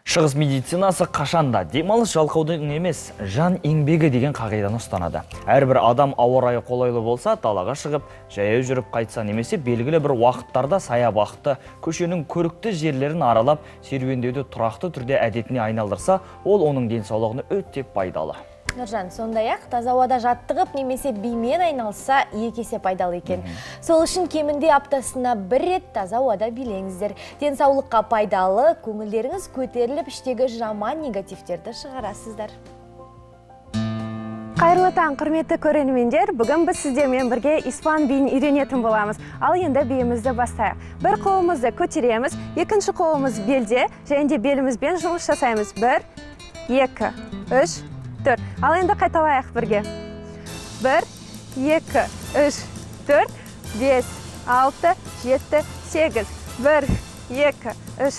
Шығыс медицинасы қашанда демалыс жалқаудың емес, жан еңбегі деген қағиданы ұстанады. Әрбір адам ауа райы қолайлы болса, далаға шығып, жаяу жүріп қайтса немесе белгілі бір уақыттарда саябақты, көшенің көрікті жерлерін аралап, серуендеуді тұрақты түрде әдетіне айналдырса, ол оның денсаулығына өте пайдалы. Нұржан, сондай-ақ таза ауада жаттығып немесе бимен айналса екі есе пайдалы екен. Сол үшін кемінде аптасына бір рет таза ауада билеңіздер. Денсаулыққа пайдалы, көңілдеріңіз көтеріліп, іштегі жаман негативтерді шығарасыздар. Қайырлы таң, құрметті көрермендер, бүгін біз сіздермен бірге испан биін үйренетін боламыз. Ал енді биімізді бастайық. Бір қолымызды көтереміз, екінші қолымыз белде, және де белімізбен жұмыс жасаймыз. 1, 2, 3, 4. Ал енді қайталайық бірге. 1, 2, 3, 4, 5, 6, 7, 8. 1, 2, 3,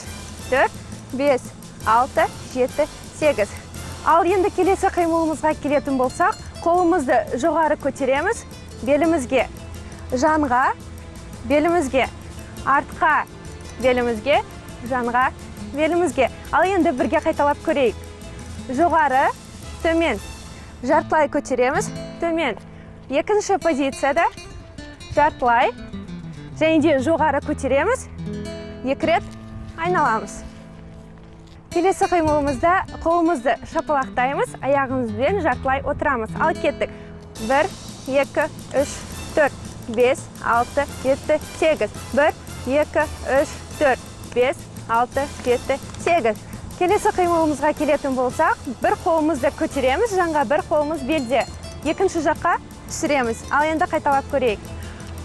4, 5, 6, 7, 8. Ал енді келесі қимылымызға келетін болсақ, қолымызды жоғары көтереміз, белімізге, жанға, белімізге, артқа, белімізге, жанға, белімізге. Ал енді бірге қайталап көрейік. Жоғары, төмен, жартылай көтереміз, төмен. Екінші позицияда жартылай, және де жоғары көтереміз, 2 рет айналамыз. Келесі қимылымызда қолымызды шапалақтаймыз, аяғымызбен жартылай отырамыз. Ал кеттік. 1, 2, 3, 4, 5, 6, 7, 8. 1, 2, 3, 4, 5, 6, 7, 8. Келесі қимылымызға келетін болсақ, бір қолымызды көтереміз, жанға бір қолымыз белде. Екінші жаққа түсіреміз. Ал енді қайталап көрейік.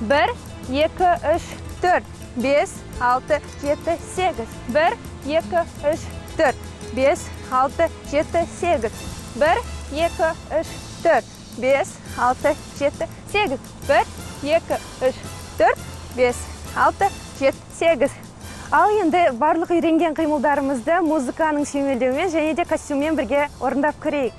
1, 2, 3, 4, 5, 6, 7, 8. 1, 2, 3, 4, 5, 6, 7, 8. 1, 2, 3, 4, 5, 6, 7, 8. 1, 2, 3, 4, 5, 6, 7, 8. Ал енді барлық үйренген қимылдарымызды музыканың сүйемелдеуімен және де костюммен бірге орындап көрейік.